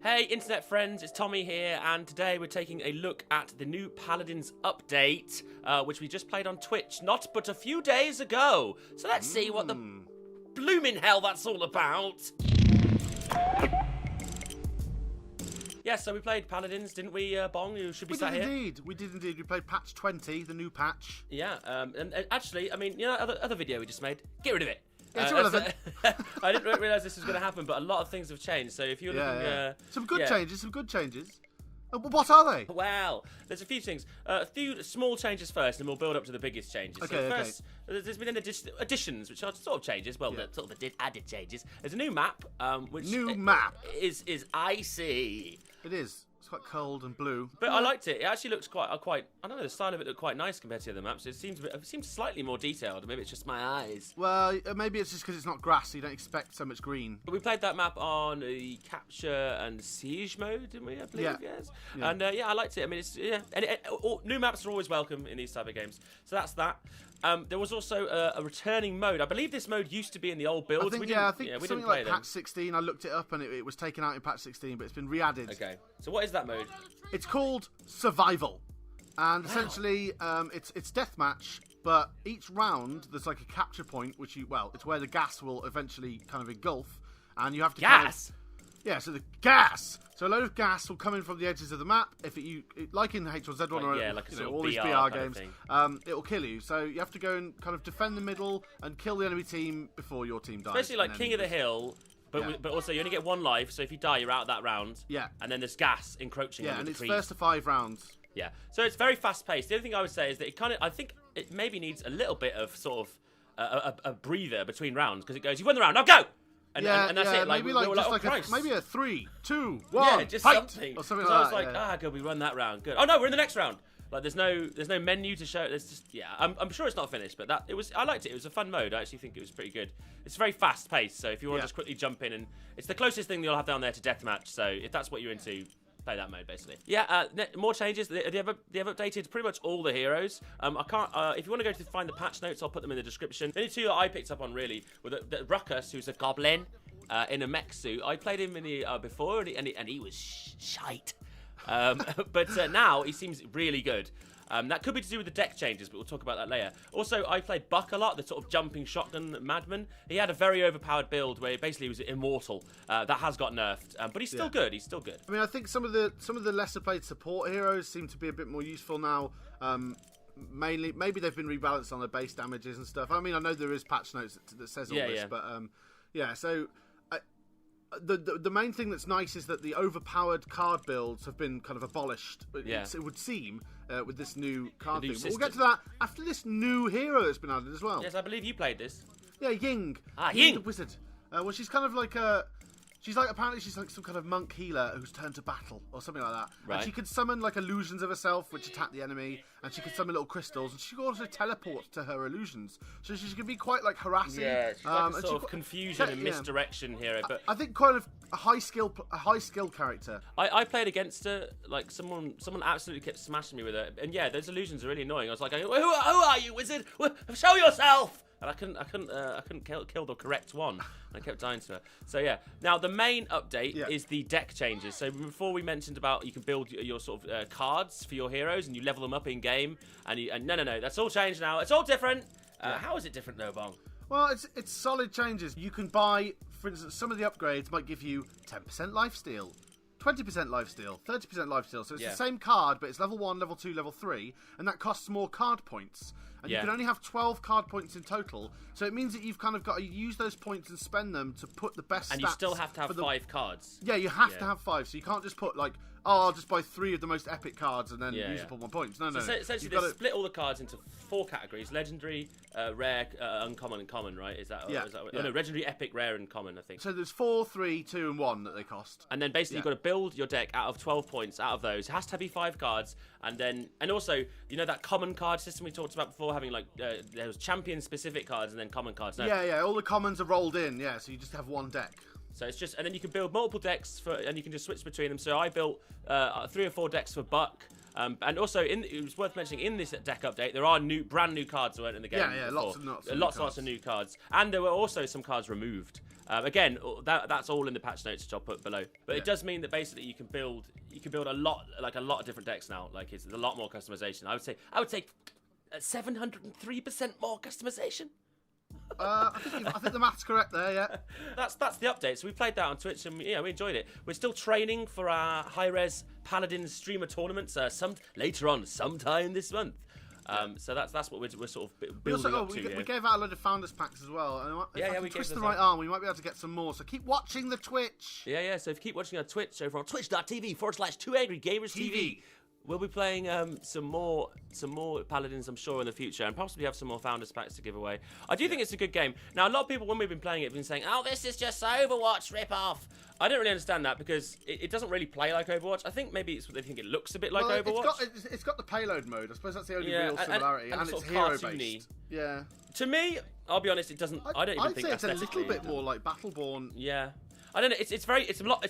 Hey internet friends, it's Tommy here, and today we're taking a look at the new Paladins update, which we just played on Twitch not but a few days ago. So let's see what the blooming hell that's all about. Yeah, so we played Paladins, didn't we, Bong? You should be sat here. We did indeed. We played patch 20, the new patch. Yeah, and actually, I mean, you know, other video we just made, get rid of it. It's irrelevant. I didn't realise this was going to happen, but a lot of things have changed. So if you're looking, some good changes. What are they? Well, there's a few things. A few small changes first, and we'll build up to the biggest changes. Okay, first, there's been additions, which are sort of changes. Well, sort of added changes. There's a new map, which is icy. It is. It's quite cold and blue. But I liked it. It actually looks quite. I don't know. The style of it looked quite nice compared to the other maps. It seems slightly more detailed. Maybe it's just my eyes. Well, maybe it's just because it's not grass, so you don't expect so much green. But we played that map on the capture and siege mode, didn't we? I believe, yes. Yeah. And I liked it. I mean, new maps are always welcome in these type of games. So that's that. There was also a returning mode. I believe this mode used to be in the old builds. I think something like patch 16. I looked it up and it was taken out in patch 16, but it's been re-added. Okay. So what is that mode? It's called Survival, and essentially it's deathmatch. But each round there's like a capture point, it's where the gas will eventually kind of engulf, and you have to so the gas. So a load of gas will come in from the edges of the map. If like in H1Z1 or all these BR games, it will kill you. So you have to go and kind of defend the middle and kill the enemy team before your team dies. Especially like King of the Hill. But also you only get one life, so if you die, you're out that round. Yeah. And then there's gas encroaching. Yeah, and it's first to 5 rounds. Yeah. So it's very fast paced. The other thing I would say is that I think it maybe needs a little bit of sort of a breather between rounds, because it goes, you won the round, now go. And that's it. Like, maybe a 3, 2, 1. Yeah, just fight! something. Or something like like that. I was like, good, we won that round. Good. Oh no, we're in the next round. Like there's no menu to show. There's just I'm sure it's not finished, but I liked it. It was a fun mode. I actually think it was pretty good. It's very fast paced, so if you want to just quickly jump in, and it's the closest thing you'll have down there to deathmatch. So if that's what you're into, play that mode basically. Yeah, more changes. They have updated pretty much all the heroes. I can't. If you want to go to find the patch notes, I'll put them in the description. The only two that I picked up on really were the Ruckus, who's a goblin in a mech suit. I played him in the before, and he was shite. But now he seems really good. That could be to do with the deck changes, but we'll talk about that later. Also, I played Buck a lot, the sort of jumping shotgun madman. He had a very overpowered build where basically he was immortal. That has got nerfed, but he's still good. He's still good. I mean, I think some of the lesser played support heroes seem to be a bit more useful now. Mainly, maybe they've been rebalanced on their base damages and stuff. I mean, I know there is patch notes that says all this, but so. The main thing that's nice is that the overpowered card builds have been kind of abolished. It would seem with this new card thing. But we'll get to that after this new hero that's been added as well. Yes, I believe you played this. Yeah, Ying. Ying the wizard. Well, she's kind of like apparently she's like some kind of monk healer who's turned to battle or something like that. Right. And she could summon like illusions of herself which attack the enemy, and she could summon little crystals, and she could also teleport to her illusions. So she can be quite like harassing. Yeah, she's like a sort of confusion and misdirection hero. But I think kind of a high skill character. I played against her, like someone absolutely kept smashing me with her, and those illusions are really annoying. I was like, who are you, wizard? Show yourself! And I couldn't kill the correct one. I kept dying to her. So now the main update is the deck changes. So before we mentioned about you can build your sort of cards for your heroes and you level them up in game. And no, that's all changed now. It's all different. How is it different, though, Bong? Well, it's solid changes. You can buy, for instance, some of the upgrades might give you 10% lifesteal, 20% lifesteal, 30% lifesteal. So it's the same card, but it's level 1, level 2, level 3, and that costs more card points. And you can only have 12 card points in total, so it means that you've kind of got to use those points and spend them to put the best stats. And you still have to have 5 cards. Yeah, you have to have 5, so you can't just put like, I'll just buy 3 of the most epic cards and then use up all my points. No. Essentially, they split all the cards into 4 categories: legendary, rare, uncommon, and common. Right? Is that? No, legendary, epic, rare, and common. I think. So there's 4, 3, 2, and 1 that they cost. And then basically you've got to build your deck out of 12 points. Out of those, it has to be 5 cards, and also that common card system we talked about before, having like there was champion specific cards and then common cards. No. Yeah. All the commons are rolled in. Yeah, so you just have one deck. So it's just, and then you can build multiple decks and you can just switch between them. So I built 3 or 4 decks for Buck, and also it was worth mentioning in this deck update there are brand new cards that weren't in the game. Yeah, lots of new cards, and there were also some cards removed. Again, that's all in the patch notes, which I'll put below. But it does mean that basically you can build a lot of different decks now. Like it's a lot more customization. I would say 703% more customization. I think the math's correct there. Yeah. That's the update. So we played that on Twitch and we enjoyed it. We're still training for our high-res Paladins streamer tournaments sometime this month. So that's what we're sort of building up to. We gave out a load of founders packs as well. And if I can twist the right arm, we might be able to get some more. So keep watching the Twitch. Yeah. So if you keep watching our Twitch over on twitch.tv/2angrygamerstv, we'll be playing some more Paladins, I'm sure, in the future, and possibly have some more founders packs to give away. I do think it's a good game. Now, a lot of people, when we've been playing it, have been saying, "Oh, this is just Overwatch rip-off." I don't really understand that because it doesn't really play like Overwatch. I think maybe they think it looks a bit like Overwatch. It's got the payload mode. I suppose that's the only real similarity, and it's hero-based. Yeah. To me, I'll be honest, it doesn't. I don't even think it's a little bit more like Battleborn. Yeah. I don't know. It's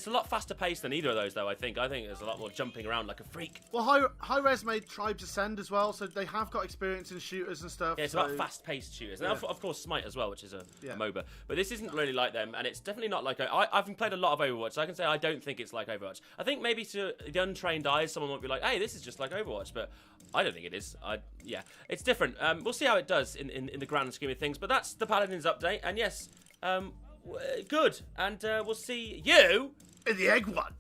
a lot faster paced than either of those, though. I think there's a lot more jumping around like a freak. Well, High Res made Tribes Ascend as well, so they have got experience in shooters and stuff. Yeah, it's about fast paced shooters. And of course, Smite as well, which is a MOBA. But this isn't really like them, and it's definitely not like I've played a lot of Overwatch, so I can say I don't think it's like Overwatch. I think maybe to the untrained eyes, someone might be like, "Hey, this is just like Overwatch," but I don't think it is. It's different. We'll see how it does in the grand scheme of things. But that's the Paladins update, and yes. Good, and we'll see you in the egg one.